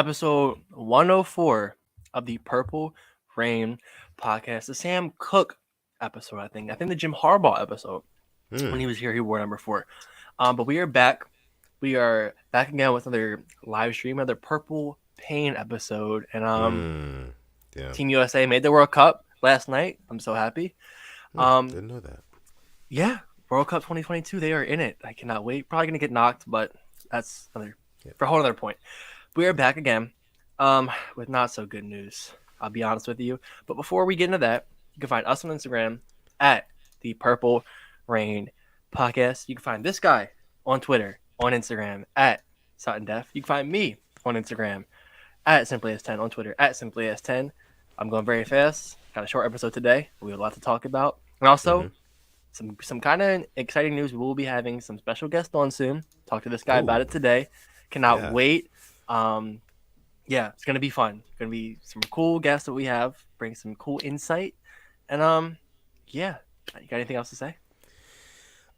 episode 104 of the Purple Rain podcast. The Sam Cooke episode, I think. The Jim Harbaugh episode. When he was here, he wore number 4. But we are back. We are back again with another live stream, another Purple Pain episode. And Team USA made the World Cup last night. I'm so happy. Didn't know that. Yeah, World Cup 2022. They are in it. I cannot wait. Probably gonna get knocked, but that's for a whole other point. We are back again, with not so good news. I'll be honest with you. But before we get into that, you can find us on Instagram at the Purple Rain Podcast. You can find this guy on Twitter, on Instagram at Sutton Def. You can find me on Instagram at SimplyS10, on Twitter at SimplyS10. I'm going very fast. Got a short episode today. We have a lot to talk about. And also, some kind of exciting news. We will be having some special guests on soon. Talk to this guy about it today. Cannot wait. It's going to be fun. It's going to be some cool guests that we have. Bring some cool insight. And, you got anything else to say?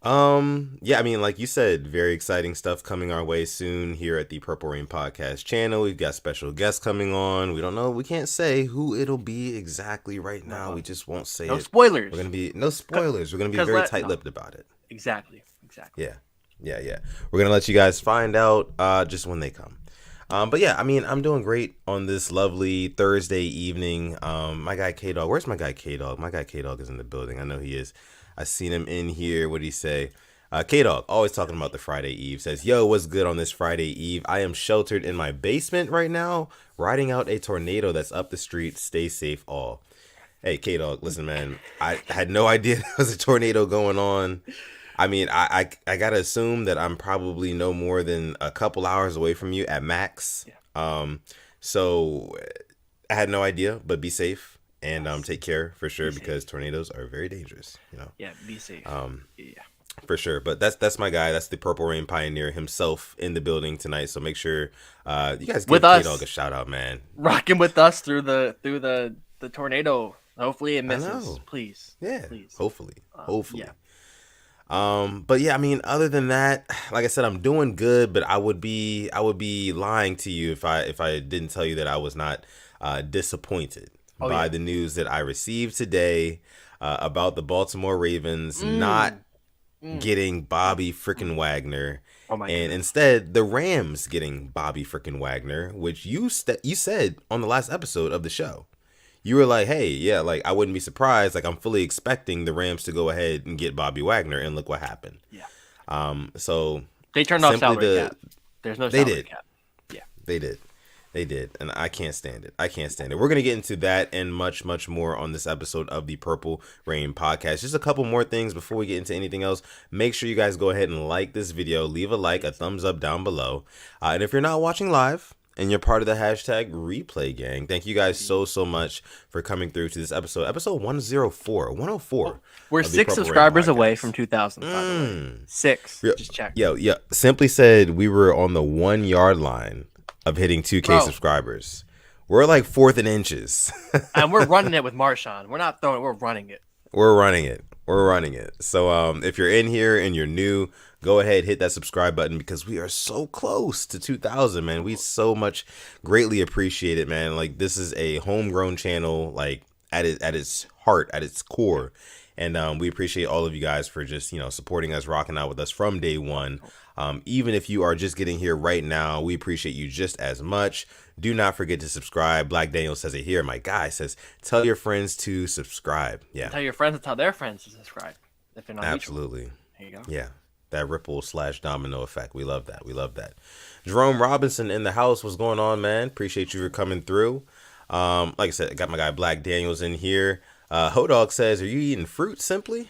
I mean, like you said, very exciting stuff coming our way soon here at the Purple Rain Podcast channel. We've got special guests coming on. We don't know. We can't say who it'll be exactly right now. We just won't say no spoilers. We're going to be no spoilers. We're going to be very tight-lipped about it. Exactly. Yeah. We're going to let you guys find out just when they come. But yeah, I mean, I'm doing great on this lovely Thursday evening. My guy K-Dog. Where's my guy K-Dog? My guy K-Dog is in the building. I know he is. I seen him in here. What'd he say? K-Dog, always talking about the Friday Eve, says, yo, what's good on this Friday Eve? I am sheltered in my basement right now, riding out a tornado that's up the street. Stay safe all. Hey, K-Dog, listen, man, I had no idea there was a tornado going on. I mean, I got to assume that I'm probably no more than a couple hours away from you at max. Yeah. So I had no idea, but be safe. And take care for sure, because tornadoes are very dangerous. Yeah, be safe. For sure. But that's my guy. That's the Purple Rain Pioneer himself in the building tonight. So make sure you guys give K-Dog a shout out, man. Rocking with us through the tornado. Hopefully it misses. Please. Yeah. Please. Hopefully. Yeah. But yeah, I mean, other than that, like I said, I'm doing good. But I would be lying to you if I didn't tell you that I was not disappointed by the news that I received today about the Baltimore Ravens not getting Bobby freaking Wagner, and instead the Rams getting Bobby freaking Wagner, which you said on the last episode of the show. You were like, hey, yeah, like I wouldn't be surprised. Like I'm fully expecting the Rams to go ahead and get Bobby Wagner, and look what happened. Yeah. So they turned off salary cap. There's no salary cap. Yeah. They did, and I can't stand it. We're going to get into that and much, much more on this episode of the Purple Rain Podcast. Just a couple more things before we get into anything else. Make sure you guys go ahead and like this video. Leave a like, a thumbs up down below. And if you're not watching live and you're part of the hashtag replay gang, thank you guys so much for coming through to this episde 104. We're 6 subscribers away from 2,000, by the way. 6. Just check. Yo, Simply said we were on the 1 yard line of hitting 2K subscribers. We're like 4th in inches. And we're running it with Marshawn. We're not throwing it. We're running it. We're running it. So if you're in here and you're new, go ahead, hit that subscribe button, because we are so close to 2,000, man. We so much greatly appreciate it, man. Like this is a homegrown channel, like at its heart, at its core. And we appreciate all of you guys for just, supporting us, rocking out with us from day one. Even if you are just getting here right now, we appreciate you just as much. Do not forget to subscribe. Black Daniel says it here. My guy says, tell your friends to subscribe. Yeah. Tell your friends to tell their friends to subscribe. If they're not absolutely. There you go. Yeah. That ripple/domino effect. We love that. Jerome Robinson in the house. What's going on, man? Appreciate you for coming through. Like I said, I got my guy Black Daniels in here. Hodog says, are you eating fruit simply?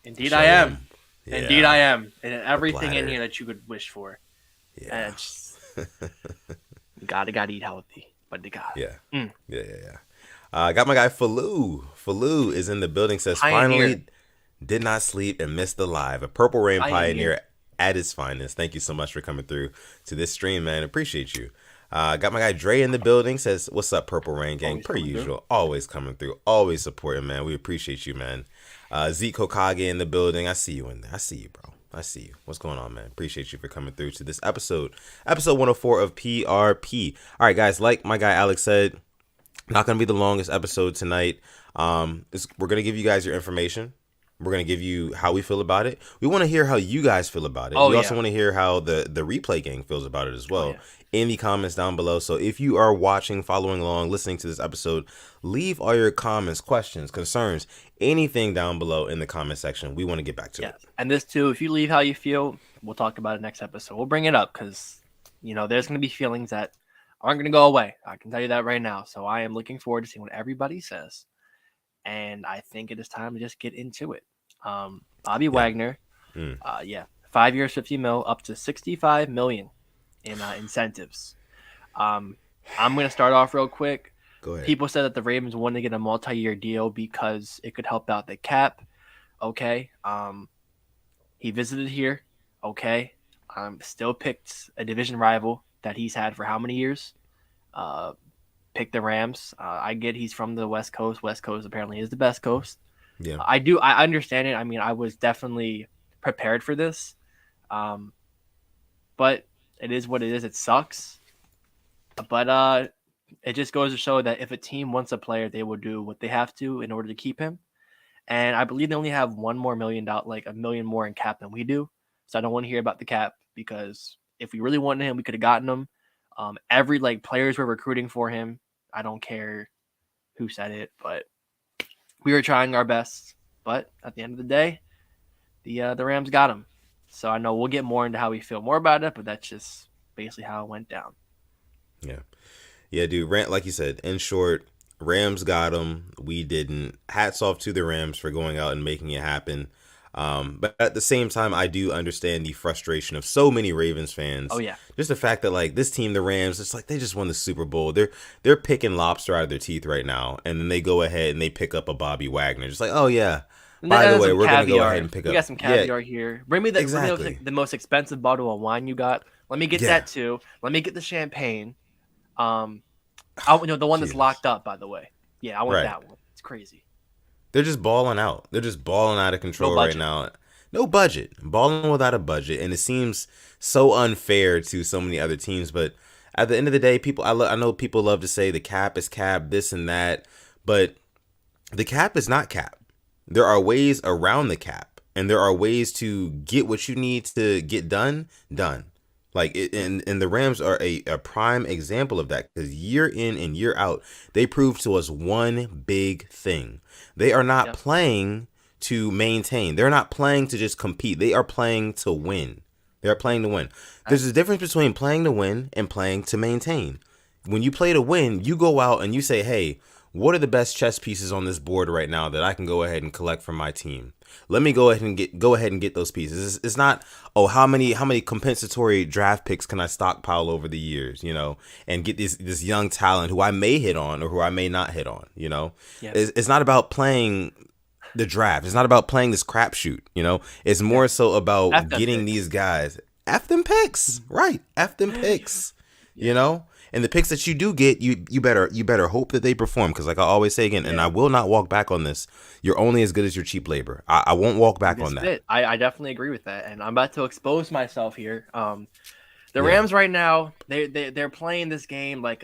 Indeed, I am. Yeah. Indeed, I am. And everything in here that you could wish for. Yeah. You gotta eat healthy. But they got Yeah. Got my guy Faloo. Faloo is in the building. Says, finally did not sleep and missed the live. A Purple Rain Pioneer at his finest. Thank you so much for coming through to this stream, man. Appreciate you. Got my guy Dre in the building. Says, what's up, Purple Rain gang? Always per usual. Always coming through. Always supporting, man. We appreciate you, man. Zeke Hokage in the building. I see you in there. I see you, bro. I see you. What's going on, man? Appreciate you for coming through to this episode 104 of PRP. All right, guys. Like my guy Alex said, not gonna be the longest episode tonight. We're gonna give you guys your information. We're gonna give you how we feel about it. We want to hear how you guys feel about it. Oh We also yeah. want to hear how the replay gang feels about it as Oh well yeah. in the comments down below. So if you are watching, following along, listening to this episode, leave all your comments, questions, concerns, anything down below in the comment section. We want to get back to Yeah. it. And this too, if you leave how you feel, we'll talk about it next episode. We'll bring it up because there's gonna be feelings that aren't gonna go away. I can tell you that right now. So I am looking forward to seeing what everybody says. And I think it is time to just get into it. Bobby Yeah. Wagner, Mm. 5 years, 50 mil, up to 65 million in incentives. I'm gonna start off real quick. Go ahead. People said that the Ravens wanted to get a multi-year deal because it could help out the cap. Okay. He visited here. Okay. Still picked a division rival that he's had for how many years? Picked the Rams. I get he's from the West Coast. West Coast apparently is the best coast. Yeah. I understand it. I mean, I was definitely prepared for this. But it is what it is. It sucks. But it just goes to show that if a team wants a player, they will do what they have to in order to keep him. And I believe they only have $1 more million, like $1 million more in cap than we do. So I don't want to hear about the cap because if we really wanted him, we could have gotten him. Every players were recruiting for him. I don't care who said it, but we were trying our best. But at the end of the day, the Rams got him. So I know we'll get more into how we feel more about it, but that's just basically how it went down. Yeah. Yeah, dude. Like you said, in short, Rams got him. We didn't. Hats off to the Rams for going out and making it happen. But at the same time, I do understand the frustration of so many Ravens fans. Oh yeah. Just the fact that this team, the Rams, it's like they just won the Super Bowl. They're picking lobster out of their teeth right now, and then they go ahead and they pick up a Bobby Wagner. Just like, oh yeah. By the way, we're gonna go ahead and pick up. We got some caviar here. Bring me the most expensive bottle of wine you got. Let me get that too. Let me get the champagne. The one that's locked up, by the way. Yeah, I want that one. It's crazy. They're just balling out. They're just balling out of control right now. No budget. Balling without a budget. And it seems so unfair to so many other teams. But at the end of the day, I know people love to say the cap is cap, this and that. But the cap is not cap. There are ways around the cap. And there are ways to get what you need to get done. And the Rams are a prime example of that because year in and year out, they prove to us one big thing. They are not playing to maintain. They're not playing to just compete. They are playing to win. They are playing to win. There's a difference between playing to win and playing to maintain. When you play to win, you go out and you say, hey, what are the best chess pieces on this board right now that I can go ahead and collect from my team? Let me go ahead and get those pieces. It's not, how many compensatory draft picks can I stockpile over the years, and get this young talent who I may hit on or who I may not hit on, It's not about playing the draft. It's not about playing this crapshoot, It's more so about getting these guys. F them picks, right? F them picks, And the picks that you do get, you better hope that they perform. Because like I always say again, and I will not walk back on this, you're only as good as your cheap labor. I won't walk back on that. I definitely agree with that. And I'm about to expose myself here. The Rams right now, they're playing this game like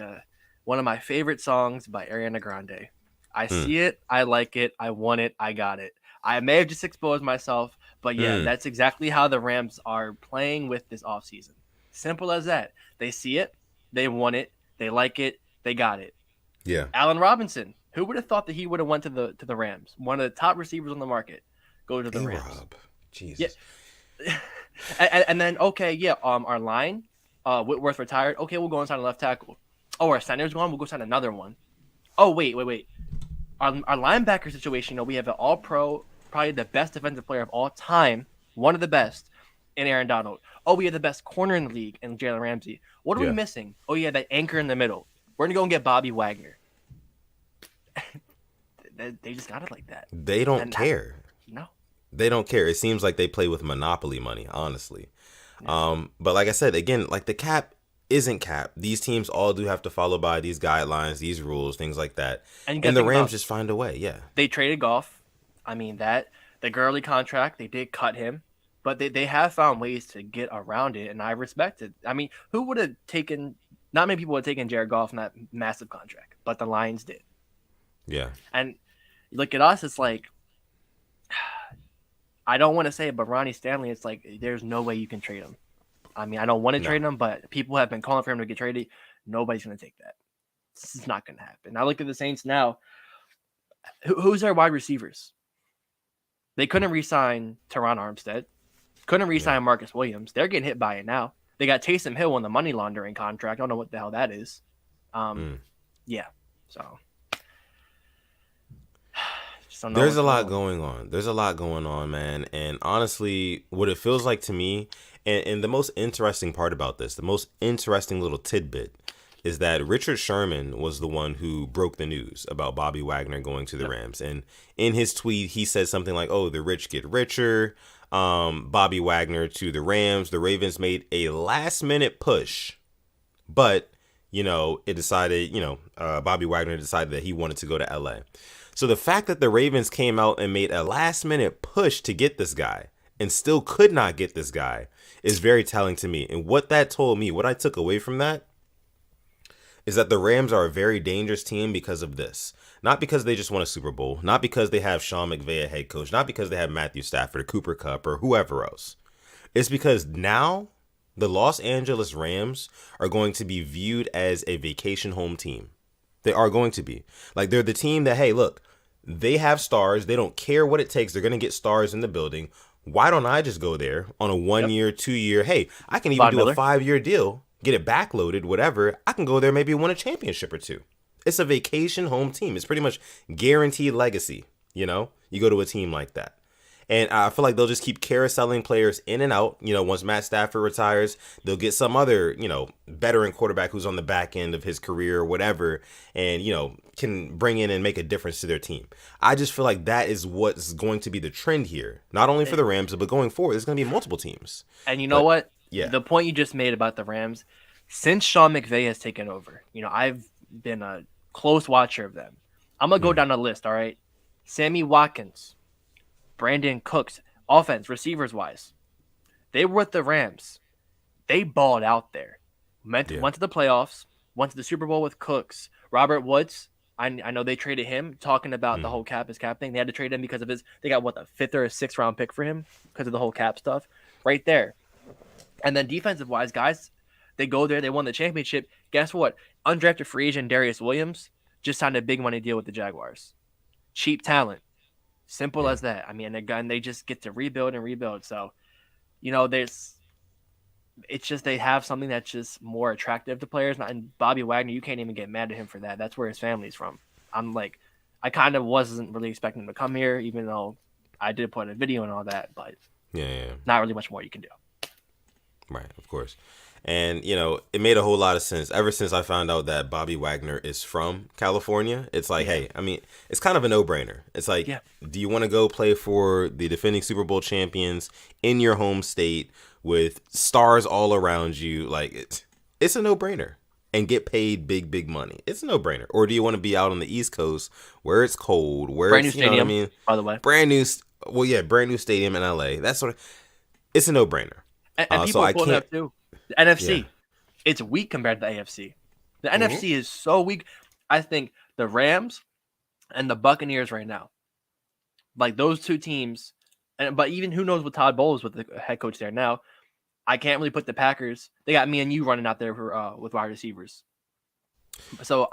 one of my favorite songs by Ariana Grande. I see it. I like it. I want it. I got it. I may have just exposed myself. But that's exactly how the Rams are playing with this offseason. Simple as that. They see it. They want it. They like it. They got it. Yeah. Allen Robinson. Who would have thought that he would have went to the Rams? One of the top receivers on the market. Go to the Rams. Rob. Jesus. Yeah. and then our line, Whitworth retired. Okay, we'll go and sign a left tackle. Oh, our center's gone. We'll go sign another one. Oh wait. Our linebacker situation. We have an All-Pro, probably the best defensive player of all time, one of the best, in Aaron Donald. Oh, we have the best corner in the league in Jalen Ramsey. What are we missing? Oh, yeah, that anchor in the middle. We're going to go and get Bobby Wagner. They just got it like that. They don't care. No. They don't care. It seems like they play with Monopoly money, honestly. Yeah. But like I said, again, the cap isn't cap. These teams all do have to follow by these guidelines, these rules, things like that. And the Rams just find a way, yeah. They traded Goff. I mean, the Gurley contract, they did cut him. but they have found ways to get around it, and I respect it. I mean, who would have taken? Not many people would have taken Jared Goff in that massive contract, but the Lions did. Yeah. And look at us; it's like I don't want to say it, but Ronnie Stanley, it's like there's no way you can trade him. I mean, I don't want to No. trade him, but people have been calling for him to get traded. Nobody's going to take that. This is not going to happen. I look at the Saints now. Who's their wide receivers? They couldn't re-sign Teron Armstead. Couldn't re-sign Marcus Williams. They're getting hit by it now. They got Taysom Hill on the money laundering contract. I don't know what the hell that is. Yeah. So there's a lot going on. There's a lot going on, man. And honestly, what it feels like to me, and the most interesting part about this, the most interesting little tidbit, is that Richard Sherman was the one who broke the news about Bobby Wagner going to the Rams. And in his tweet, he said something like, "Oh, the rich get richer. Bobby Wagner to the Rams. The Ravens made a last-minute push, but it decided, Bobby Wagner decided that he wanted to go to LA." So the fact that the Ravens came out and made a last-minute push to get this guy and still could not get this guy is very telling to me. And what that told me, what I took away from that, is that the Rams are a very dangerous team because of this. Not because they just won a Super Bowl, not because they have Sean McVay a head coach, not because they have Matthew Stafford or Cooper Kupp or whoever else. It's because now the Los Angeles Rams are going to be viewed as a vacation home team. They are going to be. Like, they're the team that, hey, look, they have stars. They don't care what it takes. They're going to get stars in the building. Why don't I just go there on a 1 year, 2 year? Hey, I can even do a 5-year deal, get it backloaded, whatever. I can go there, maybe win a championship or two. It's a vacation home team. It's pretty much guaranteed legacy. You go to a team like that. And I feel like they'll just keep carouseling players in and out. Once Matt Stafford retires, they'll get some other, veteran quarterback who's on the back end of his career or whatever, and, can bring in and make a difference to their team. I just feel like that is what's going to be the trend here. Not only for the Rams, but going forward, there's going to be multiple teams. And you know what? Yeah. The point you just made about the Rams, since Sean McVay has taken over, I've been a close watcher of them. I'm going to go down the list, all right? Sammy Watkins, Brandon Cooks, offense, receivers-wise. They were with the Rams. They balled out there. Went to the playoffs, went to the Super Bowl with Cooks. Robert Woods, I know they traded him, talking about the whole cap is cap thing. They had to trade him because of they got, a 5th or a 6th round pick for him because of the whole cap stuff right there. And then defensive-wise, guys, they go there, they won the championship. Guess what? Undrafted free agent Darius Williams just signed a big money deal with the Jaguars. Cheap talent. Simple as that. I mean, again, they just get to rebuild and rebuild. So, it's just they have something that's just more attractive to players. And Bobby Wagner, you can't even get mad at him for that. That's where his family's from. I kind of wasn't really expecting him to come here, even though I did put a video and all that, but not really much more you can do. Right, of course. And, it made a whole lot of sense. Ever since I found out that Bobby Wagner is from California, it's like, hey, I mean, it's kind of a no-brainer. It's like, do you want to go play for the defending Super Bowl champions in your home state with stars all around you? Like, it's a no-brainer. And get paid big, big money. It's a no-brainer. Or do you want to be out on the East Coast where it's cold, where brand it's, new stadium, by the way. Brand new stadium in LA. That's sort of, it's a no-brainer. And people are pulling up too. The NFC, it's weak compared to the AFC. The NFC is so weak. I think the Rams and the Buccaneers right now, like those two teams, but even who knows what Todd Bowles with the head coach there now. I can't really put the Packers. They got me and you running out there for, with wide receivers. So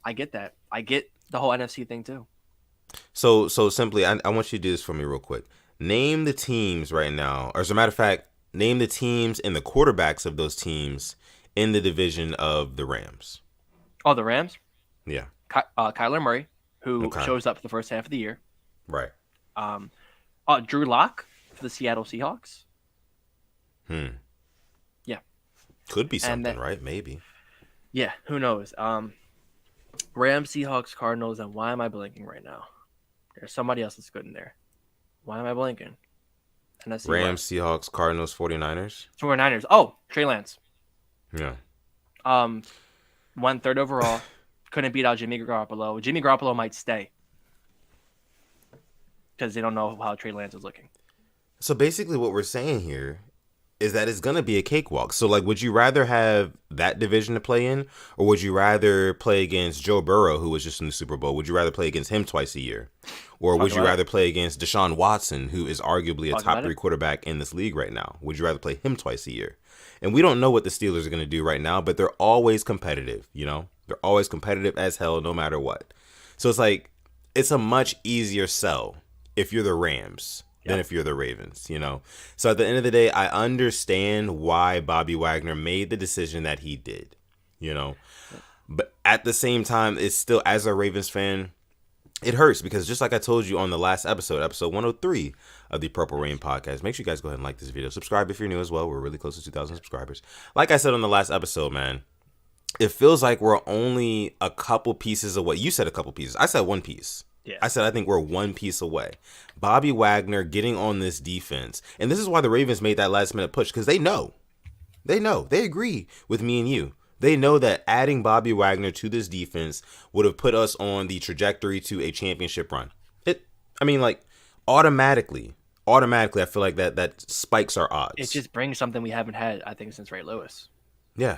I get that. I get the whole NFC thing too. So simply, I want you to do this for me real quick. Name the teams right now, or as a matter of fact, name the teams and the quarterbacks of those teams in the division of the Rams. Oh, the Rams? Yeah. Kyler Murray, who shows up for the first half of the year. Right. Drew Lock for the Seattle Seahawks. Yeah. Could be something, right? Maybe. Yeah, who knows? Rams, Seahawks, Cardinals, and why am I blanking right now? There's somebody else that's good in there. Why am I blanking? Rams, Seahawks, Cardinals, 49ers. 49ers. Oh, Trey Lance. Yeah. 1/3 overall. Couldn't beat out Jimmy Garoppolo. Jimmy Garoppolo might stay because they don't know how Trey Lance is looking. So basically, what we're saying here is that it's gonna be a cakewalk. So like, would you rather have that division to play in, or would you rather play against Joe Burrow, who was just in the Super Bowl? Would you rather play against him twice a year, or would Talk you about it. rather play against Deshaun Watson, who is arguably a Talk top about it. three quarterback in this league right now? Would you rather play him twice a year? And we don't know what the Steelers are gonna do right now, but they're always competitive. You know, they're always competitive as hell, no matter what. So it's like it's a much easier sell if you're the Rams than Yep. if you're the Ravens, you know? So at the end of the day, I understand why Bobby Wagner made the decision that he did, you know? But at the same time, it's still, as a Ravens fan, it hurts because just like I told you on the last episode 103 of the Purple Rain podcast, make sure you guys go ahead and like this video. Subscribe if you're new as well. We're really close to 2,000 subscribers. Like I said on the last episode, man, it feels like we're only a couple pieces away. You said a couple pieces. I said one piece. Yeah. I said I think we're one piece away. Bobby Wagner getting on this defense. And this is why the Ravens made that last minute push, because they know. They know. They agree with me and you. They know that adding Bobby Wagner to this defense would have put us on the trajectory to a championship run. I mean, like, automatically, I feel like that spikes our odds. It just brings something we haven't had, I think, since Ray Lewis. Yeah.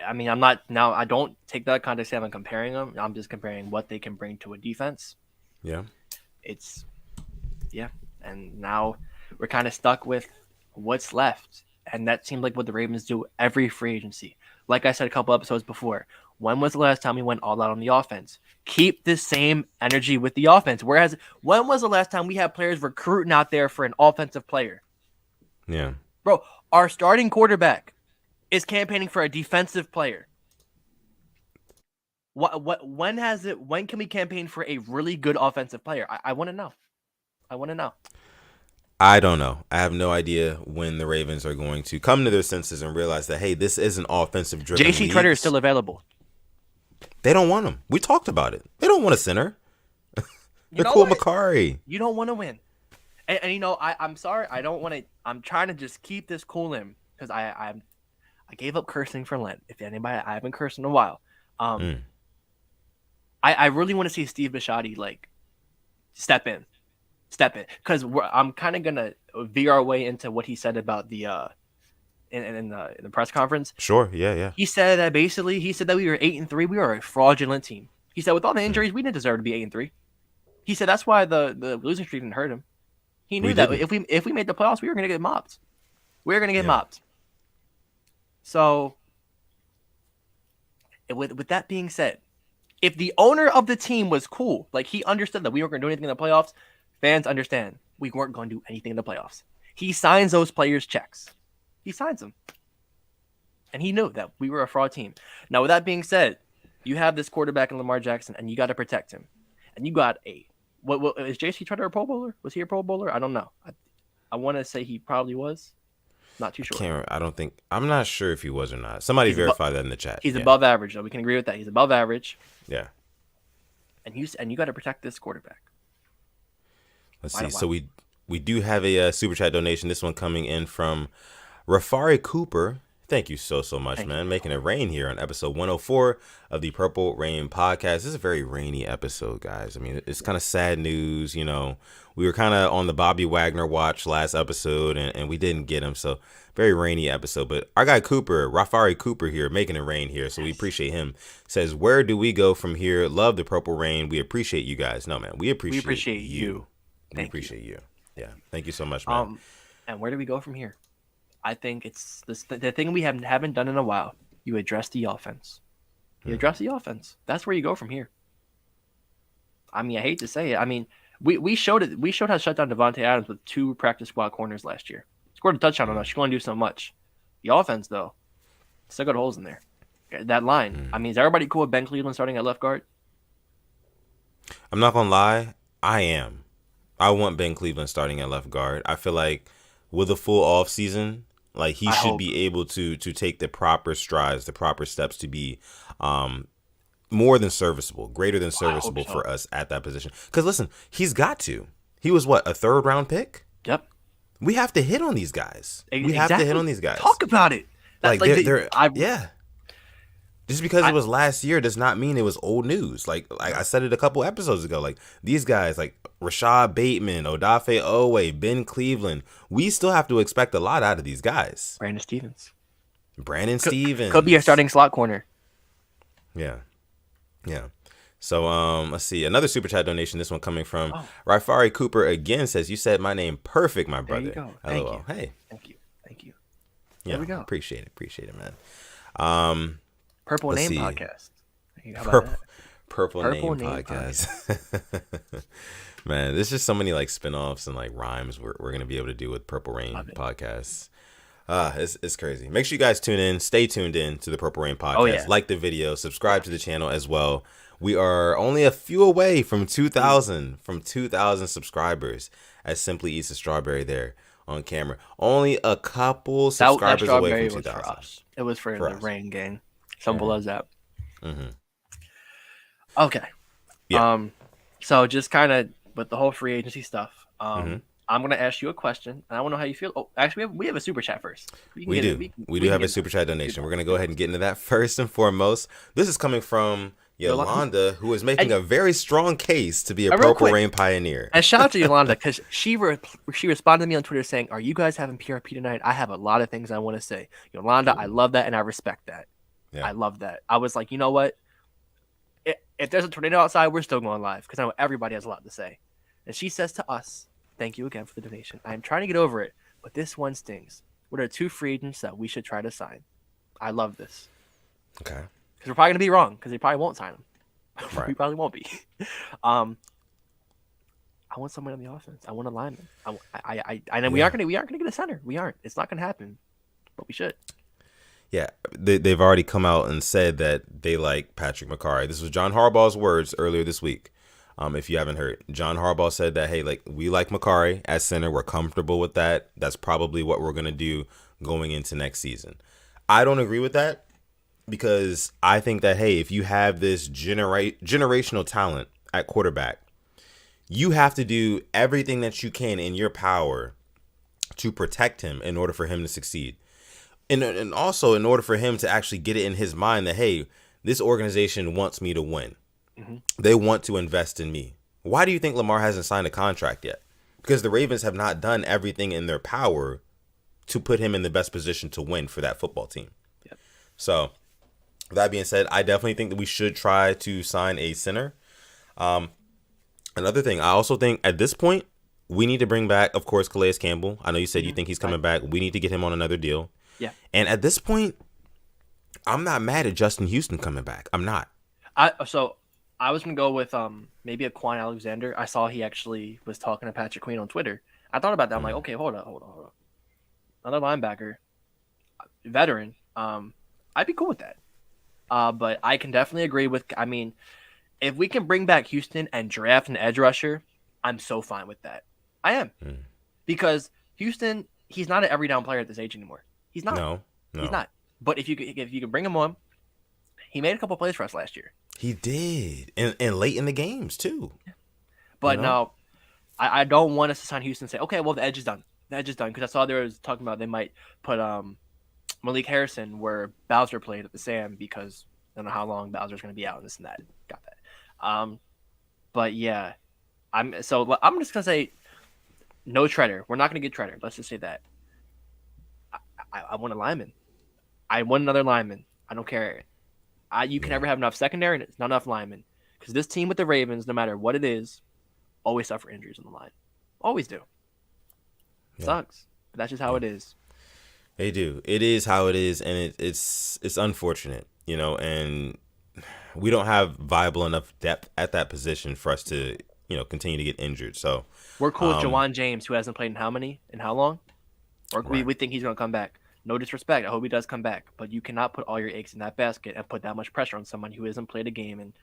I mean, I'm not now. I don't take that context. I'm comparing them. I'm just comparing what they can bring to a defense. Yeah. It's yeah, and now we're kind of stuck with what's left, and that seems like what the Ravens do every free agency. Like I said a couple episodes before, when was the last time we went all out on the offense? Keep the same energy with the offense. Whereas, when was the last time we had players recruiting out there for an offensive player? Yeah. Bro, our starting quarterback is campaigning for a defensive player. When has it? When can we campaign for a really good offensive player? I want to know. I want to know. I don't know. I have no idea when the Ravens are going to come to their senses and realize that, hey, this is an offensive driven JC league. Treader is still available. They don't want him. We talked about it. They don't want a center. They're cool with Makari. You don't want to win. And you know, I'm sorry. I don't want to. I'm trying to just keep this cool in because I gave up cursing for Lent. If anybody, I haven't cursed in a while. I really want to see Steve Bisciotti like step in, because I'm kind of gonna veer our way into what he said about the in the press conference. Sure, yeah. He said that basically we were 8-3. We were a fraudulent team. He said with all the injuries, we didn't deserve to be 8-3. He said that's why the losing streak didn't hurt him. He knew that if we made the playoffs, we were gonna get mopped. We were gonna get mopped. So, with that being said, if the owner of the team was cool, like he understood that we weren't going to do anything in the playoffs, fans understand we weren't going to do anything in the playoffs. He signs those players' checks. He signs them. And he knew that we were a fraud team. Now, with that being said, you have this quarterback in Lamar Jackson, and you got to protect him. And you got what is J.C. Treader a Pro Bowler? Was he a Pro Bowler? I don't know. I want to say he probably was. Not too sure. I'm not sure if he was or not. Somebody verify that in the chat. He's above average, though. We can agree with that. He's above average. Yeah. And you got to protect this quarterback. Let's see. So we do have a super chat donation. This one coming in from Rafari Cooper. Thank you so much, man. Making it rain here on episode 104 of the Purple Rain podcast. This is a very rainy episode, guys. I mean, it's kind of sad news. You know, we were kind of on the Bobby Wagner watch last episode, and we didn't get him. So very rainy episode. But our guy Cooper, Rafari Cooper here, making it rain here. So we appreciate him. Says, where do we go from here? Love the Purple Rain. We appreciate you guys. No, man, we appreciate you. We appreciate you. Yeah. Thank you so much, man. And where do we go from here? I think it's the thing we haven't done in a while. You address the offense. You address the offense. That's where you go from here. I mean, I hate to say it. I mean, we showed it. We showed how to shut down Devontae Adams with 2 practice squad corners last year. Scored a touchdown on us. You can only do so much. The offense, though, still got holes in there. That line. I mean, is everybody cool with Ben Cleveland starting at left guard? I'm not gonna lie. I am. I want Ben Cleveland starting at left guard. I feel like with a full off season, like he should be able to take the proper strides, the proper steps to be more than serviceable, greater than serviceable for us at that position. Because listen, he's got to. He was what, a 3rd round pick? Yep. We have to hit on these guys. We have to hit on these guys. Talk about it. Like they're yeah. Just because I it was last year does not mean it was old news. Like I said it a couple episodes ago. Like these guys, like Rashad Bateman, Odafe Owe, Ben Cleveland, we still have to expect a lot out of these guys. Brandon Stevens Brandon could be a Stevens. starting slot corner. Yeah. Yeah. So let's see. Another super chat donation. This one coming from Oh, Rifari Cooper again says, "You said my name perfect, my there you brother." go. Thank you. LOL. Hey. Thank you. Thank you. There Yeah. we go. Appreciate it. Appreciate it, man. Um Purple let's Name see. Podcast. How about Purple that? Purple Purple Name Name Podcast. Podcast. Man, there's just so many like spin-offs and like rhymes we're gonna be able to do with Purple Rain Love it. Podcasts. It's crazy. Make sure you guys tune in. Stay tuned in to the Purple Rain Podcast. Oh, yeah. Like the video. Subscribe to the channel as well. We are only a few away from 2,000 subscribers. As Simply Eats a Strawberry there on camera. Only a couple That subscribers away strawberry from was for 2,000. us. It was for the us. Rain gang. Someone loves that. Mm-hmm. Okay. Yeah. So just kind of with the whole free agency stuff. Mm-hmm. I'm gonna ask you a question, and I want to know how you feel. Oh, actually, we have a super chat first. We do have a super chat donation. We're gonna go ahead and get into that first and foremost. This is coming from Yolanda, who is making a very strong case to be a Purple Rain pioneer. And shout out to Yolanda because she responded to me on Twitter saying, "Are you guys having PRP tonight? I have a lot of things I want to say." Yolanda, I love that and I respect that. Yeah. I love that. I was like, you know what? If there's a tornado outside, we're still going live because I know everybody has a lot to say. And she says to us, "Thank you again for the donation. I am trying to get over it, but this one stings. What are 2 free agents that we should try to sign?" I love this. Okay. Because we're probably gonna be wrong because they probably won't sign him. Right. We probably won't be. I want someone on the offense. I want a lineman. I know we aren't gonna get a center. We aren't. It's not gonna happen, but we should. Yeah, they've already come out and said that they like Patrick McCarry. This was John Harbaugh's words earlier this week. If you haven't heard, John Harbaugh said that, hey, like we like McCarry at center. We're comfortable with that. That's probably what we're gonna do going into next season. I don't agree with that because I think that, hey, if you have this generational talent at quarterback, you have to do everything that you can in your power to protect him in order for him to succeed. And also in order for him to actually get it in his mind that, hey, this organization wants me to win. Mm-hmm. They want to invest in me. Why do you think Lamar hasn't signed a contract yet? Because the Ravens have not done everything in their power to put him in the best position to win for that football team. Yep. So that being said, I definitely think that we should try to sign a center. Another thing, I also think at this point, we need to bring back, of course, Calais Campbell. I know you said you think he's coming back. We need to get him on another deal. Yeah. And at this point, I'm not mad at Justin Houston coming back. I'm not. So I was gonna go with maybe a Quan Alexander. I saw he actually was talking to Patrick Queen on Twitter. I thought about that. I'm like, okay, hold on. Another linebacker, veteran. I'd be cool with that. But I can definitely agree with. I mean, if we can bring back Houston and draft an edge rusher, I'm so fine with that. I am because Houston, he's not an every down player at this age anymore. He's not. No. He's not. But if you can bring him on, he made a couple plays for us last year. He did, and late in the games too. Yeah. But no, I don't want us to sign Houston and say, okay, well the edge is done. The edge is done because I saw there was talking about they might put Malik Harrison where Bowser played at the Sam because I don't know how long Bowser's going to be out and this and that. Got that. But yeah, I'm just gonna say no Treader. We're not going to get Treader. Let's just say that. I want a lineman. I want another lineman. I don't care. You can never have enough secondary and it's not enough linemen. Because this team with the Ravens, no matter what it is, always suffer injuries on the line. Always do. It sucks. But that's just how it is. They do. It is how it is, and it's unfortunate, and we don't have viable enough depth at that position for us to, continue to get injured. So we're cool with Jawan James, who hasn't played in how long? Or right. we think he's going to come back. No disrespect. I hope he does come back. But you cannot put all your eggs in that basket and put that much pressure on someone who hasn't played a game in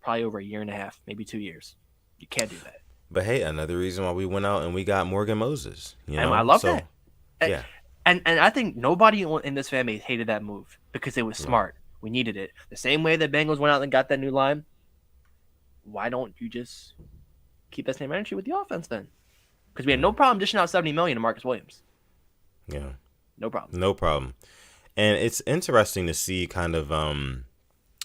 probably over a year and a half, maybe 2 years. You can't do that. But hey, another reason why we went out and we got Morgan Moses. And I love that. Yeah. And I think nobody in this fan base hated that move because it was smart. We needed it. The same way the Bengals went out and got that new line. Why don't you just keep that same energy with the offense then? Because we had no problem dishing out $70 million to Marcus Williams. Yeah. No problem. No problem. And it's interesting to see kind of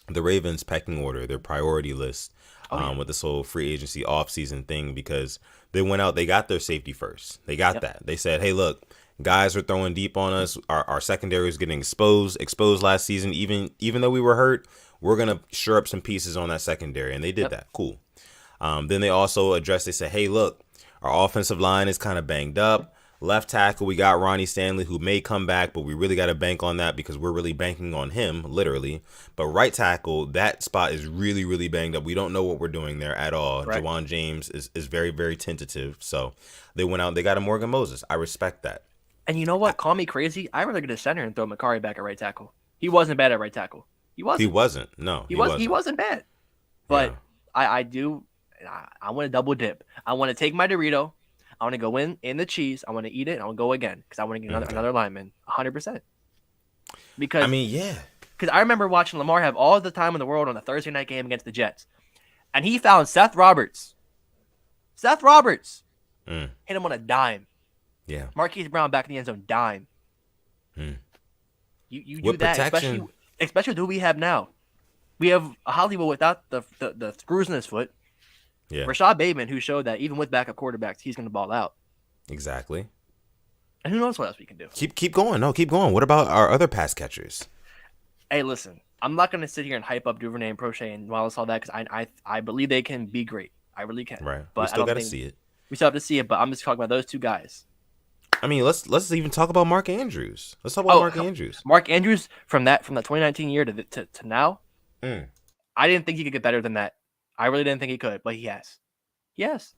the Ravens pecking order, their priority list, Oh yeah. with this whole free agency offseason thing, because they went out, they got their safety first. They got Yep. that. They said, hey, look, guys are throwing deep on us. Our secondary is getting exposed last season. Even though we were hurt, we're gonna shore up some pieces on that secondary, and they did Yep. that. Cool. Then they also addressed. They said, hey, look, our offensive line is kind of banged up. Left tackle, we got Ronnie Stanley, who may come back, but we really got to bank on that because we're really banking on him, literally. But right tackle, that spot is really, really banged up. We don't know what we're doing there at all. Correct. Jawan James is very, very tentative. So they went out, they got a Morgan Moses. I respect that. And you know what? Call me crazy. I'd rather get a center and throw Macari back at right tackle. He wasn't bad at right tackle. He He wasn't. wasn't. No, He he was. He wasn't. wasn't bad. Yeah. But I do. I want to double dip. I want to take my Dorito. I want to go in the cheese. I want to eat it. And I want to go again because I want to get another lineman. 100%. Because I mean, yeah. Because I remember watching Lamar have all the time in the world on a Thursday night game against the Jets, and he found Seth Roberts. Seth Roberts hit him on a dime. Yeah. Marquise Brown back in the end zone, dime. You do With that, protection. especially with who we have now. We have a Hollywood without the screws in his foot. Yeah. Rashad Bateman, who showed that even with backup quarterbacks, he's going to ball out. Exactly. And who knows what else we can do. Keep going. No, keep going. What about our other pass catchers? Hey, listen, I'm not going to sit here and hype up Duvernay and Prochet and Wallace all that because I believe they can be great. I really can. Right. But We still got to see it. We still have to see it, but I'm just talking about those two guys. I mean, let's even talk about Mark Andrews. Let's talk about Mark Andrews. Mark Andrews from that 2019 year to now. I didn't think he could get better than that. I really didn't think he could, but he has. Yes.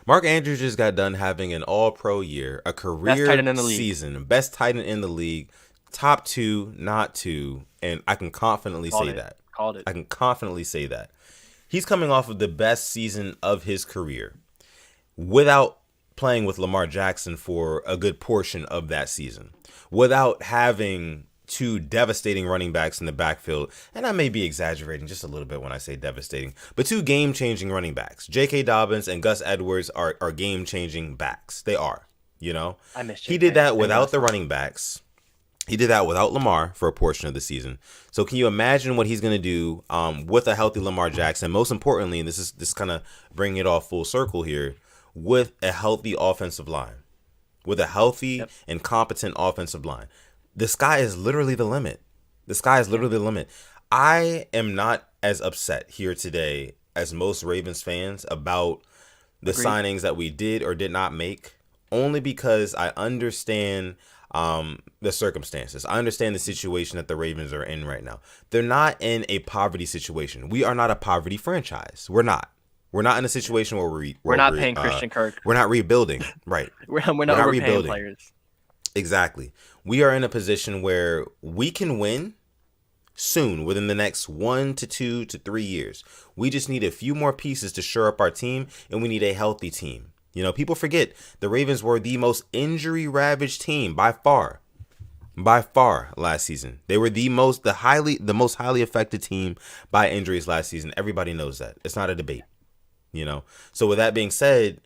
Mark Andrews just got done having an all-pro year, a career season, best tight end in the league, top 2, not 2, and I can confidently say that. Called it. I can confidently say that. He's coming off of the best season of his career without playing with Lamar Jackson for a good portion of that season, without having 2 devastating running backs in the backfield. And I may be exaggerating just a little bit when I say devastating, but 2 game-changing running backs. J.K. Dobbins and Gus Edwards are game-changing backs. They are, you know. I miss He did that without the running backs. He did that without Lamar for a portion of the season. So can you imagine what he's going to do with a healthy Lamar Jackson? Most importantly, and this kind of bringing it all full circle here, with a healthy offensive line, with a healthy and competent offensive line. The sky is literally the limit. The sky is literally the limit. I am not as upset here today as most Ravens fans about the signings that we did or did not make, only because I understand the circumstances. I understand the situation that the Ravens are in right now. They're not in a poverty situation. We are not a poverty franchise. We're not. We're not in a situation where we're not paying Christian Kirk. We're not rebuilding. Right. we're not rebuilding players. Exactly. We are in a position where we can win soon, within the next 1 to 2 to 3 years. We just need a few more pieces to shore up our team, and we need a healthy team. You know, people forget the Ravens were the most injury-ravaged team by far last season. They were the most highly affected team by injuries last season. Everybody knows that. It's not a debate. You know, so with that being said,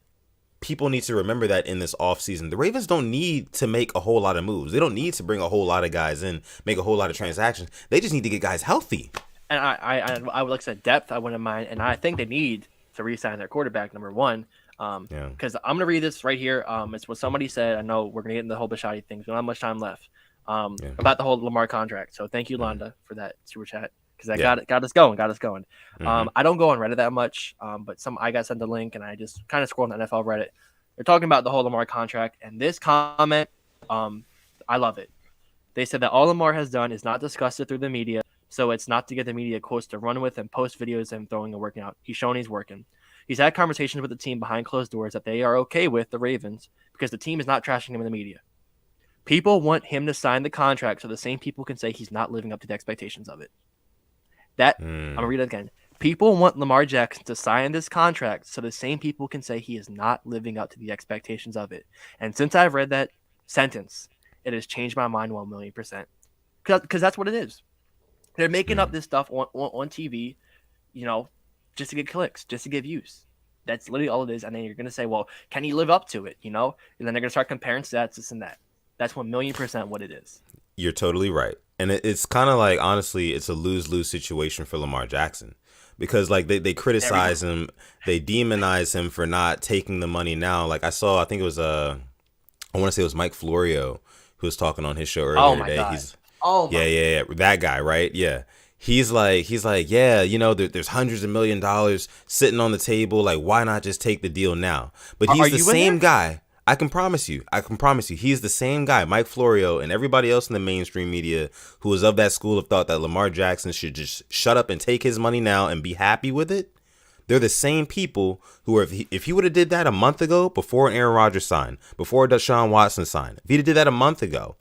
people need to remember that in this offseason, the Ravens don't need to make a whole lot of moves. They don't need to bring a whole lot of guys in, make a whole lot of transactions. They just need to get guys healthy. And I would like to say depth, I wouldn't mind. And I think they need to re-sign their quarterback, number one. Because I'm going to read this right here. It's what somebody said. I know we're going to get into the whole Bishotti things. We don't have much time left about the whole Lamar contract. So thank you, Londa, for that super chat. Because that got us going. I don't go on Reddit that much, but I got sent the link, and I just kind of scrolled on the NFL Reddit. They're talking about the whole Lamar contract, and this comment, I love it. They said that all Lamar has done is not discuss it through the media, so it's not to get the media quotes to run with and post videos of him throwing and working out. He's shown he's working. He's had conversations with the team behind closed doors that they are okay with the Ravens because the team is not trashing him in the media. People want him to sign the contract so the same people can say he's not living up to the expectations of it. I'm going to read it again. People want Lamar Jackson to sign this contract so the same people can say he is not living up to the expectations of it. And since I've read that sentence, it has changed my mind 1,000,000%. Because that's what it is. They're making up this stuff on TV, you know, just to get clicks, just to get views. That's literally all it is. And then you're going to say, well, can he live up to it, you know? And then they're going to start comparing stats, this and that. That's 1,000,000% what it is. You're totally right. And it's kind of like, honestly, it's a lose-lose situation for Lamar Jackson, because like they There we go. criticize him, they demonize him for not taking the money now. Like I think it was I want to say it was Mike Florio who was talking on his show Oh earlier my today. god. He's Oh yeah, my. yeah, yeah, that guy, right? Yeah. He's like, yeah, there's hundreds of $1 million sitting on the table. Like, why not just take the deal now? But Are he's the you in same there? guy. I can promise you, he's the same guy, Mike Florio, and everybody else in the mainstream media who was of that school of thought that Lamar Jackson should just shut up and take his money now and be happy with it. They're the same people who are, if he would have did that a month ago, before Aaron Rodgers signed, before Deshaun Watson signed, if he did that a month ago,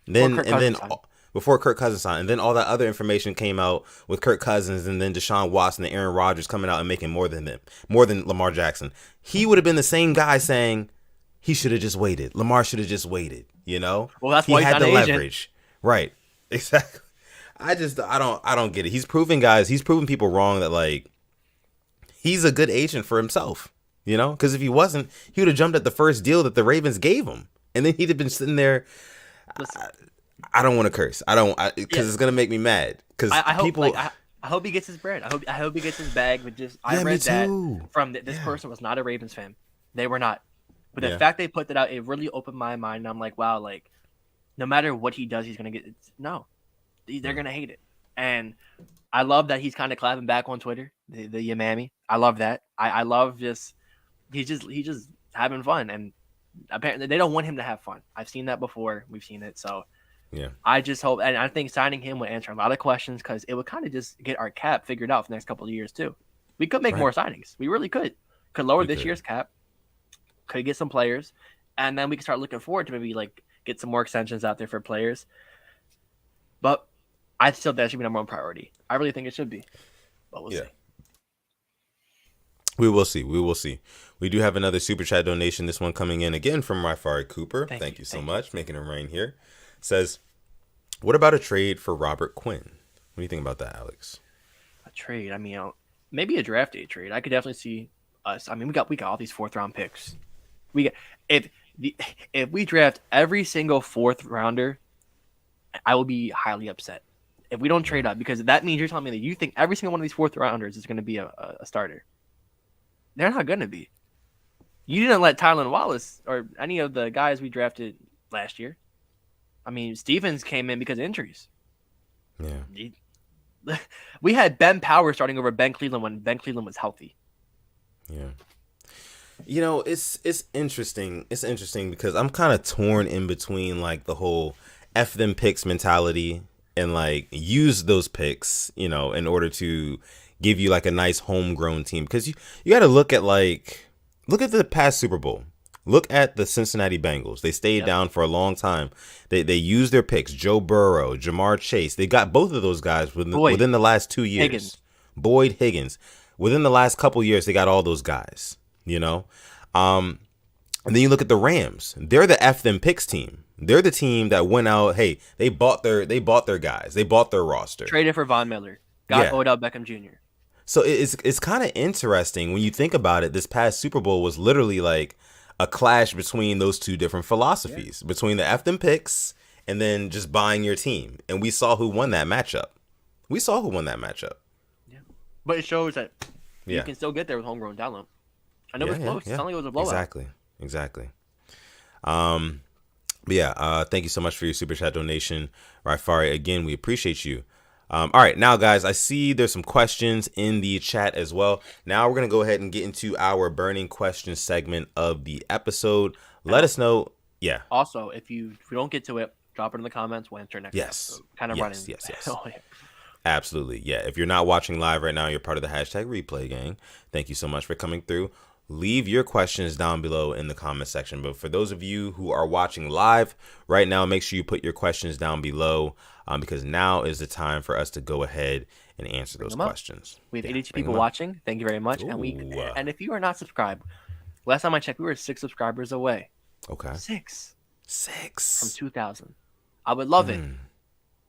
Or then Kirk and then Cousins on. before Kirk Cousins signed, and then all that other information came out with Kirk Cousins and then Deshaun Watson and Aaron Rodgers coming out and making more than them, more than Lamar Jackson. He would have been the same guy saying he should have just waited. Lamar should have just waited. Well, that's He why he's had not the an agent. leverage, right? Exactly. I don't get it. He's proving guys. He's proving people wrong that like he's a good agent for himself. Because if he wasn't, he would have jumped at the first deal that the Ravens gave him, and then he'd have been sitting there. Listen, I don't want to curse. I don't, yeah, because it's gonna make me mad. Because I hope people, I hope he gets his bread. I hope he gets his bag. But just I yeah, me read that too. from this Yeah, person was not a Ravens fan. They were not. But the yeah, fact they put that out, it really opened my mind. And I'm like, wow, like no matter what he does, he's gonna get no. They're yeah, gonna hate it. And I love that he's kind of clapping back on Twitter. The Yamami. I love that. I love just he's just having fun. And apparently they don't want him to have fun. I've seen that before. We've seen it. So yeah. I just hope, and I think signing him would answer a lot of questions because it would kind of just get our cap figured out for the next couple of years too. We could make Right. more signings. We really could. Could lower We this could. year's cap. Could get some players, and then we can start looking forward to maybe like get some more extensions out there for players. But I still that should be number one priority. I really think it should be, but we'll Yeah. see. We will see. We will see. We do have another super chat donation. This one coming in again from Rifari Cooper. Thank you, Thank you so thank you. much, making it rain here. Says, what about a trade for Robert Quinn? What do you think about that, Alex? A trade. I mean, maybe a draft day trade. I could definitely see us. I mean, we got all these fourth round picks. We get if the if we draft every single fourth rounder, I will be highly upset if we don't trade up because that means you're telling me that you think every single one of these fourth rounders is going to be a starter. They're not going to be. You didn't let Tylen Wallace or any of the guys we drafted last year. I mean, Stevens came in because of injuries. Yeah. We had Ben Power starting over Ben Cleveland when Ben Cleveland was healthy. Yeah. It's interesting. It's interesting because I'm kind of torn in between like the whole F them picks mentality and like use those picks, in order to give you like a nice homegrown team. Because you got to look at the past Super Bowl. Look at the Cincinnati Bengals. They stayed Yep. down for a long time. They used their picks. Joe Burrow, Jamar Chase. They got both of those guys Boyd, within the last 2 years. Higgins. Boyd, Higgins. Within the last couple years, they got all those guys. You know, and then you look at the Rams. They're the F them picks team. They're the team that went out. Hey, they bought their guys. They bought their roster. Traded for Von Miller. Got Yeah. Odell Beckham Jr. So it's kind of interesting when you think about it. This past Super Bowl was literally like a clash between those two different philosophies, between the F them picks and then just buying your team. And we saw who won that matchup. We saw who won that matchup. Yeah. But it shows that you Yeah. can still get there with homegrown talent. I know Yeah, it was yeah, close. It's yeah. not like it was a blowout. Exactly. But yeah, thank you so much for your super chat donation, Rifari. Again, we appreciate you. All right, now guys, I see there's some questions in the chat as well. Now we're gonna go ahead and get into our burning question segment of the episode. Let us know. Yeah. Also, if we don't get to it, drop it in the comments. We'll answer next Yes. episode. Kind of Yes, running. yes, yes. Oh, yeah. Absolutely. Yeah. If you're not watching live right now, you're part of the hashtag replay gang. Thank you so much for coming through. Leave your questions down below in the comment section. But for those of you who are watching live right now, make sure you put your questions down below because now is the time for us to go ahead and answer those them up. questions. We have Yeah, 82 bring people them up. watching. Thank you very much. Ooh. And if you are not subscribed, last time I checked, we were 6 subscribers away. Okay. 6 from 6. 2,000. I would love it.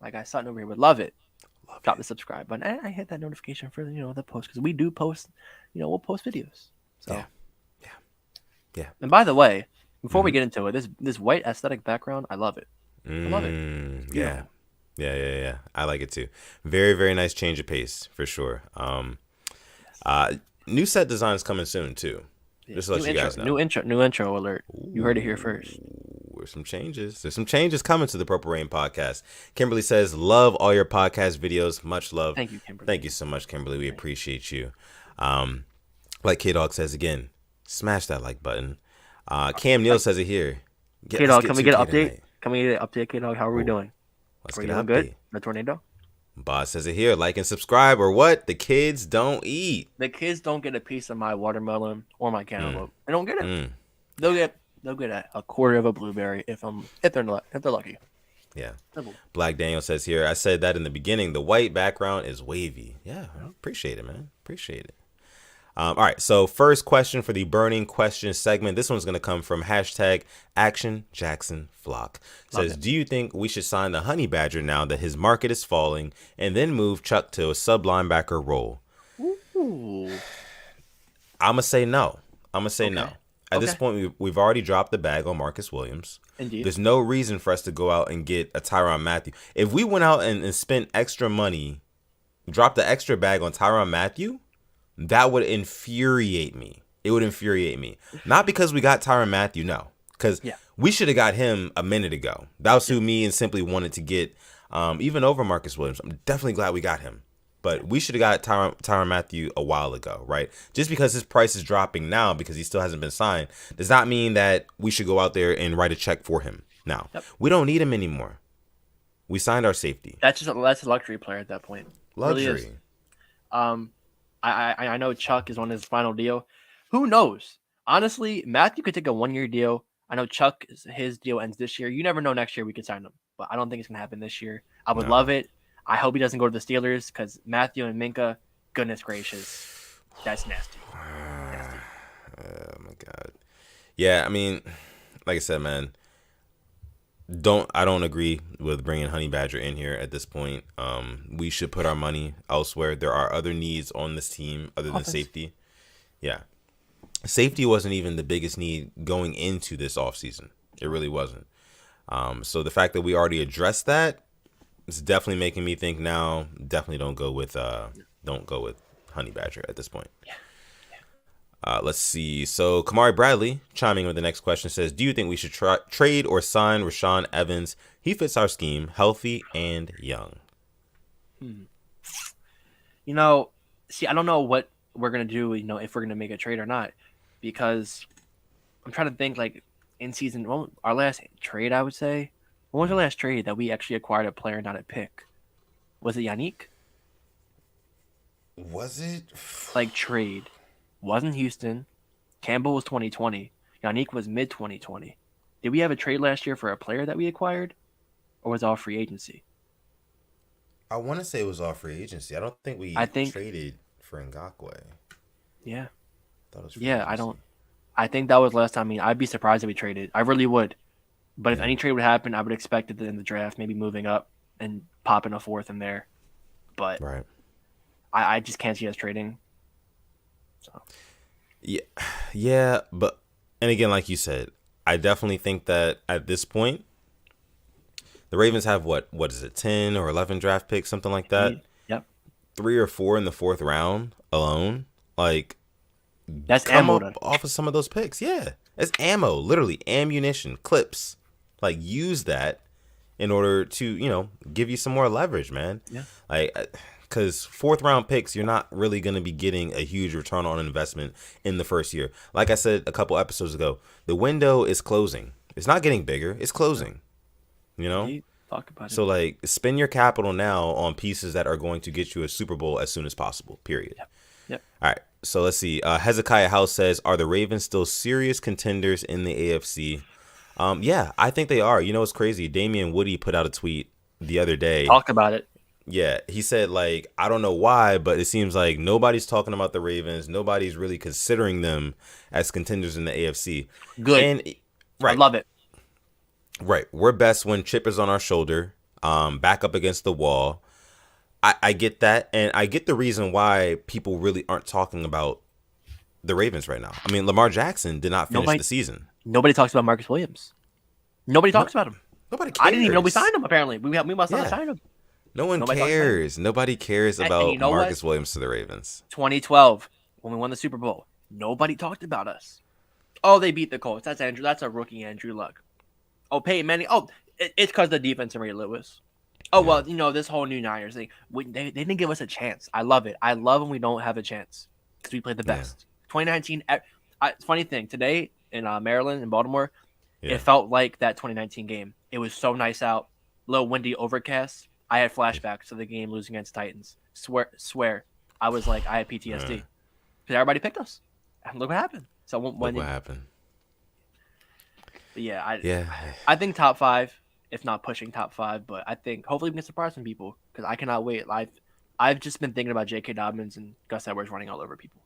Like I saw over here, would love it. Love Drop it. the subscribe button. And I hit that notification for the post because we do post. We'll post videos. So. Yeah. Yeah. And by the way, before we get into it, this white aesthetic background, I love it. I love it. Yeah. Beautiful. Yeah. I like it too. Very, very nice change of pace for sure. Yes. Uh, New set design is coming soon too. Yeah. Just to let you guys know. New intro alert. You heard it here first. Ooh, there's some changes. There's some changes coming to the Purple Rain podcast. Kimberly says, "Love all your podcast videos. Much love." Thank you, Kimberly. Thank you so much, Kimberly. We appreciate you. Like K Dog says again, smash that like button. Cam Neal says it here. K Dog, can we get an update? Can we get an update, K Dog? How are we doing? Let's Are we get doing an good? update. The tornado? Boss says it here. Like and subscribe or what? The kids don't eat. The kids don't get a piece of my watermelon or my cantaloupe. They don't get it. They'll get a quarter of a blueberry if they're lucky. Yeah. Simple. Black Daniel says here, I said that in the beginning. The white background is wavy. Yeah, appreciate it, man. Appreciate it. All right, so first question for the burning question segment. This one's going to come from hashtag Action Jackson Flock. Says, do you think we should sign the Honey Badger now that his market is falling and then move Chuck to a sub linebacker role? Ooh. I'm going to say no. No. At this point, we've already dropped the bag on Marcus Williams. Indeed. There's no reason for us to go out and get a Tyrann Mathieu. If we went out and spent extra money, dropped the extra bag on Tyrann Mathieu, that would infuriate me. It would infuriate me. Not because we got Tyrann Mathieu, no. Because we should have got him a minute ago. That was who me and Simply wanted to get, even over Marcus Williams. I'm definitely glad we got him. But we should have got Tyrann Mathieu a while ago, right? Just because his price is dropping now because he still hasn't been signed does not mean that we should go out there and write a check for him now. Yep. We don't need him anymore. We signed our safety. That's a luxury player at that point. Luxury. Really I know Chuck is on his final deal. Who knows? Honestly, Matthew could take a 1-year deal. I know Chuck, his deal ends this year. You never know, next year we could sign him. But I don't think it's going to happen this year. I would love it. I hope he doesn't go to the Steelers because Matthew and Minka, goodness gracious, that's nasty. Oh, my God. Yeah, I mean, like I said, man, I don't agree with bringing Honey Badger in here at this point. We should put our money elsewhere. There are other needs on this team other than safety. Yeah. Safety wasn't even the biggest need going into this offseason. It really wasn't. So the fact that we already addressed that is definitely making me think now, definitely don't go with Honey Badger at this point. Yeah. Let's see. So Kamari Bradley chiming with the next question says, do you think we should trade or sign Rashaan Evans? He fits our scheme, healthy and young. You know, see, I don't know what we're going to do, you know, if we're going to make a trade or not, because I'm trying to think like in season, well, our last trade, I would say, when was the last trade that we actually acquired a player, not a pick? Was it Yannick? Was it? Like trade. Wasn't Houston. Campbell was 2020. Yannick was mid-2020. Did we have a trade last year for a player that we acquired? Or was it all free agency? I want to say it was all free agency. I don't think we traded for Ngakoue. Yeah. Agency. I think that was last time. I mean, I'd be surprised if we traded. I really would. But if any trade would happen, I would expect it in the draft, maybe moving up and popping a fourth in there. But I just can't see us trading. So. Yeah, but and again, like you said, I definitely think that at this point, the Ravens have what is it, 10 or 11 draft picks, something like that. Yep. 3 or 4 in the 4th round alone. Like, that's come ammo up off of some of those picks. Yeah, it's ammo, literally ammunition, clips. Like, use that in order to give you some more leverage, man. Yeah. Like. Because 4th round picks, you're not really going to be getting a huge return on investment in the first year. Like I said a couple episodes ago, the window is closing. It's not getting bigger. It's closing. Talk about so, like, spend your capital now on pieces that are going to get you a Super Bowl as soon as possible, period. Yep. All right. So, let's see. Hezekiah House says, are the Ravens still serious contenders in the AFC? Yeah, I think they are. You know what's crazy? Damian Woody put out a tweet the other day. Talk about it. Yeah, he said, like, I don't know why, but it seems like nobody's talking about the Ravens. Nobody's really considering them as contenders in the AFC. Good. And, right. I love it. Right. We're best when chip is on our shoulder, back up against the wall. I get that. And I get the reason why people really aren't talking about the Ravens right now. I mean, Lamar Jackson did not finish the season. Nobody talks about Marcus Williams. Nobody talks about him. Nobody I didn't even know we cares. signed him. Apparently, we must not have Yeah. signed him. No one Nobody thought we signed him. cares. Nobody cares And you about know what? Marcus Williams to the Ravens. 2012 when we won the Super Bowl, nobody talked about us. Oh, they beat the Colts. That's Andrew. That's a rookie Andrew Luck. Oh, Peyton Manning. Oh, it's because the defense and Ray Lewis. Oh Yeah. well, this whole new Niners thing. They didn't give us a chance. I love it. I love when we don't have a chance because we played the Yeah. best. 2019. Funny thing today in Maryland in Baltimore, Yeah. it felt like that 2019 game. It was so nice out, low windy, overcast. I had flashbacks to the game losing against Titans. Swear, I was like I had PTSD because everybody picked us. And look what happened. So Look what happened. But yeah, Yeah. I think top 5, if not pushing top 5. But I think hopefully we can surprise some people because I cannot wait. I've just been thinking about J.K. Dobbins and Gus Edwards running all over people.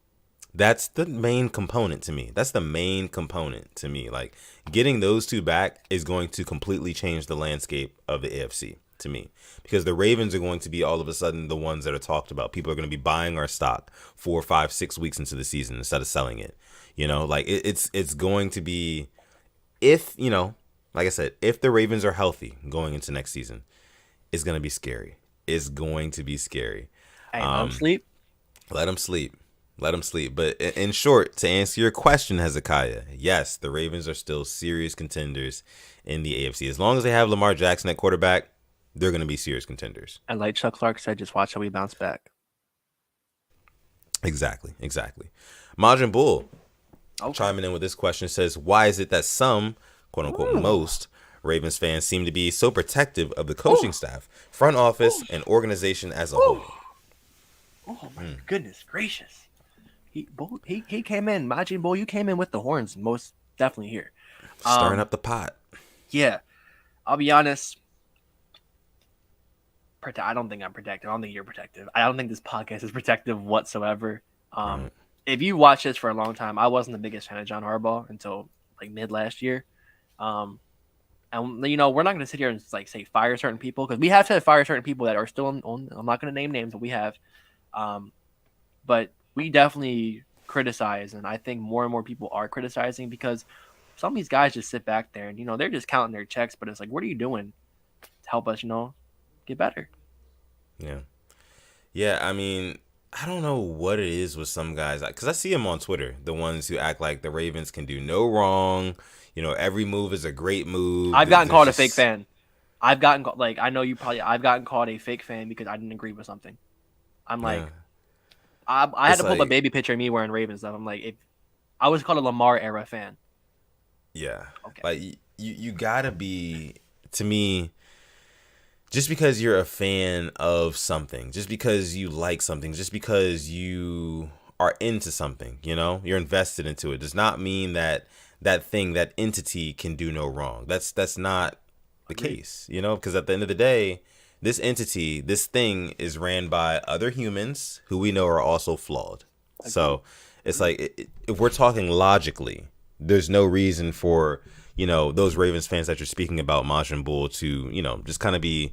That's the main component to me. That's the main component to me. Like getting those two back is going to completely change the landscape of the AFC to me, because the Ravens are going to be all of a sudden the ones that are talked about. People are going to be buying our stock 4, 5, 6 weeks into the season instead of selling it. Like it's going to be, if like I said, if the Ravens are healthy going into next season, it's going to be scary. It's going to be scary. Hey, let them sleep. Let them sleep. Let them sleep. But in short, to answer your question, Hezekiah, yes, the Ravens are still serious contenders in the AFC. As long as they have Lamar Jackson at quarterback, they're going to be serious contenders. And like Chuck Clark said, just watch how we bounce back. Exactly. Majin Bull Okay. chiming in with this question says, why is it that some, quote unquote, most Ravens fans seem to be so protective of the coaching staff, front office, and organization as a whole? Oh my goodness gracious! He came in, Majin Bull. You came in with the horns, most definitely here. Stirring up the pot. Yeah, I'll be honest. I don't think I'm protective. I don't think you're protective. I don't think this podcast is protective whatsoever. If you watch this for a long time, I wasn't the biggest fan of John Harbaugh until like mid last year. And we're not going to sit here and like say fire certain people, because we have to fire certain people that are still on. I'm not going to name names, but we have. But we definitely criticize, and I think more and more people are criticizing because some of these guys just sit back there and they're just counting their checks, but it's like, what are you doing to help us get better? Yeah, I mean, I don't know what it is with some guys, because I see them on Twitter, the ones who act like the Ravens can do no wrong. Every move is a great move. I've gotten called a fake fan. I've gotten I know you probably. I've gotten called a fake fan because I didn't agree with something. I'm like, I had to pull up a baby picture of me wearing Ravens stuff. I'm like, if I was called a Lamar era fan. Yeah. Okay. Like you gotta be, to me, just because you're a fan of something, just because you like something, just because you are into something, you're invested into it, does not mean that thing, that entity can do no wrong. That's not the case, because at the end of the day, this entity, this thing is ran by other humans who we know are also flawed. So it's like, if we're talking logically, there's no reason for, those Ravens fans that you're speaking about, Majin Bull, to, just kind of be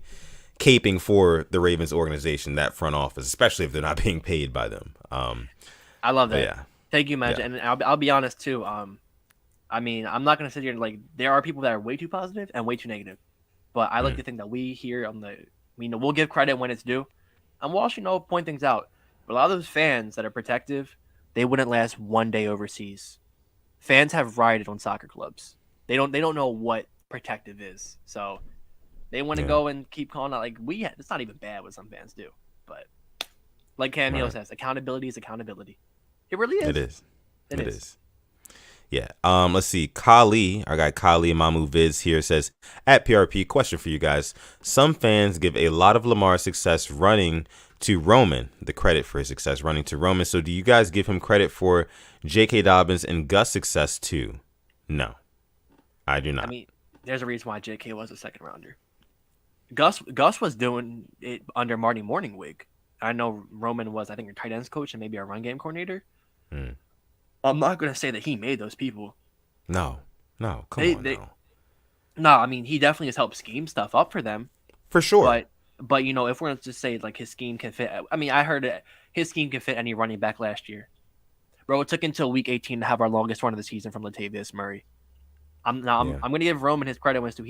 caping for the Ravens organization, that front office, especially if they're not being paid by them. I love that. Yeah. Thank you, Majin. Yeah. And I'll be honest too. I mean, I'm not going to sit here and there are people that are way too positive and way too negative. But I like to think that we here on we'll give credit when it's due, and we'll also point things out. But a lot of those fans that are protective, they wouldn't last one day overseas. Fans have rioted on soccer clubs. They don't know what protective is, so they want to go and keep calling out it's not even bad what some fans do. But like Cam Newell says, accountability is accountability. It really is. It is. It is. Yeah. Let's see. Kali, our guy Kali Mamu Vids here says, at PRP, question for you guys. Some fans give a lot of Lamar's success running to Roman, the credit for his success running to Roman. So do you guys give him credit for J.K. Dobbins and Gus' success too? No, I do not. I mean, there's a reason why J.K. was a second rounder. Gus was doing it under Marty Morningwig. I know Roman was, I think, your tight ends coach and maybe our run game coordinator. I'm not going to say that he made those people. No, come on. No, I mean, he definitely has helped scheme stuff up for them. For sure. But if we're going to just say, his scheme can fit... I mean, I heard it, his scheme can fit any running back last year. Bro, it took until week 18 to have our longest run of the season from Latavius Murray. I'm going to give Roman his credit when it's due.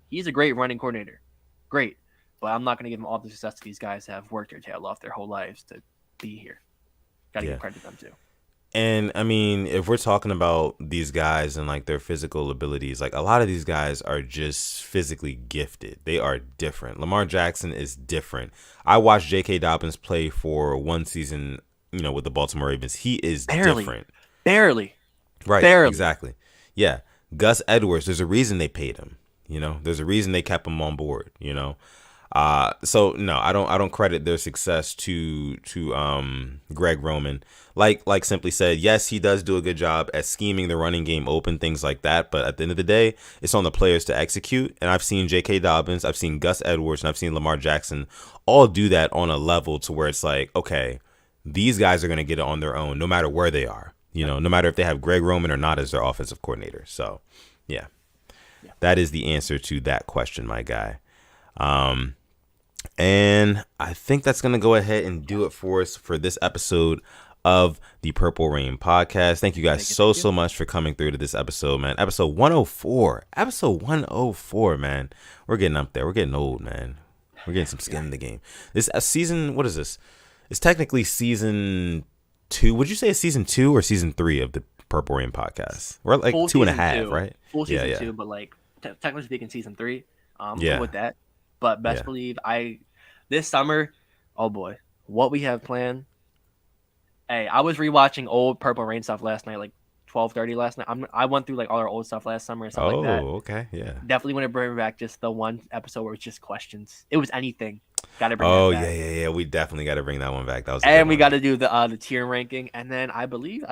He's a great running coordinator. Great. But I'm not going to give him all the success these guys have worked their tail off their whole lives to be here. Got to give credit to them too. And I mean, if we're talking about these guys and like their physical abilities, like a lot of these guys are just physically gifted. They are different. Lamar Jackson is different. I watched J.K. Dobbins play for one season, with the Baltimore Ravens. He is different. Barely. Right. Barely. Exactly. Yeah. Gus Edwards, there's a reason they paid him. There's a reason they kept him on board, So no, I don't credit their success to Greg Roman. Like Simply said, yes, he does do a good job at scheming the running game open, things like that. But at the end of the day, it's on the players to execute. And I've seen J.K. Dobbins, I've seen Gus Edwards, and I've seen Lamar Jackson all do that on a level to where it's like, okay, these guys are going to get it on their own, no matter where they are. No matter if they have Greg Roman or not as their offensive coordinator. So, yeah. That is the answer to that question, my guy. And I think that's going to go ahead and do it for us for this episode of the Purple Rain podcast. Thank you guys so much for coming through to this episode, man. Episode 104. Episode 104, man. We're getting up there. We're getting old, man. We're getting some skin in the game. This season, what is this? It's technically season 2. Would you say it's season 2 or season 3 of the Purple Rain podcast? We're like full 2.5, right? Full season 2, but like technically speaking, season 3. With that, but best believe this summer, oh boy, what we have planned. Hey, I was rewatching old Purple Rain stuff last night, like 12:30 last night. I went through like all our old stuff last summer and stuff like that. Oh, okay, yeah. Definitely want to bring back just the one episode where it's just questions. It was anything. Got to bring. Oh that back. Yeah. We definitely got to bring that one back. That was. And we got to do the tier ranking, and then I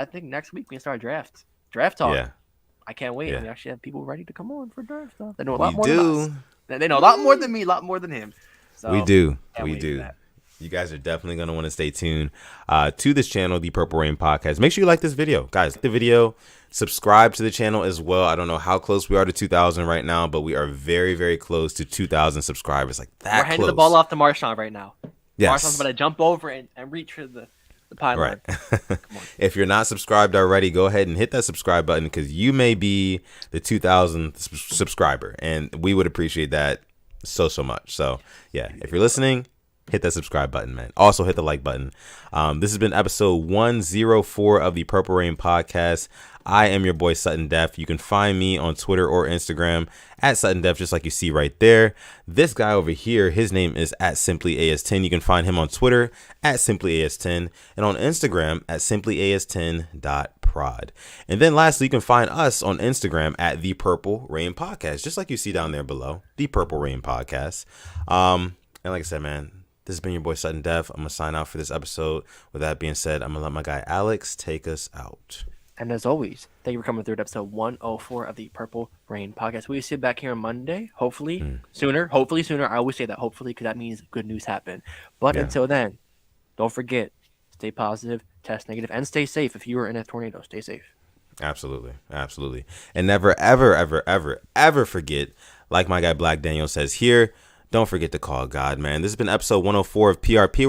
think next week we can start draft talk. Yeah. I can't wait. Yeah. We actually have people ready to come on for draft stuff. They know a lot more than us. They know a lot more than me, a lot more than him. So, we do. You guys are definitely going to want to stay tuned to this channel, the Purple Rain Podcast. Make sure you like this video. Guys, like the video. Subscribe to the channel as well. I don't know how close we are to 2,000 right now, but we are very, very close to 2,000 subscribers. Like that. We're handing the ball off to Marshawn right now. Yes. Marshawn's about to jump over and reach for the pylon. Right. If you're not subscribed already, go ahead and hit that subscribe button because you may be the 2,000th subscriber, and we would appreciate that so much. So, yeah, if you're listening, hit that subscribe button, man. Also, hit the like button. This has been episode 104 of the Purple Rain Podcast. I am your boy Sutton Def. You can find me on Twitter or Instagram at Sutton Def, just like you see right there. This guy over here, his name is at SimplyAS10. You can find him on Twitter at SimplyAS10 and on Instagram at SimplyAS10.prod. And then lastly, you can find us on Instagram at The Purple Rain Podcast, just like you see down there below, The Purple Rain Podcast. And like I said, man, this has been your boy Sutton Def. I'm going to sign out for this episode. With that being said, I'm going to let my guy Alex take us out. And as always, thank you for coming through to episode 104 of the Purple Rain Podcast. We'll see you back here on Monday, hopefully sooner. Hopefully sooner. I always say that hopefully because that means good news happened. But until then, don't forget, stay positive, test negative, and stay safe. If you are in a tornado, stay safe. Absolutely. And never, ever, ever, ever, ever forget, like my guy Black Daniel says here, don't forget to call God, man. This has been episode 104 of PRP.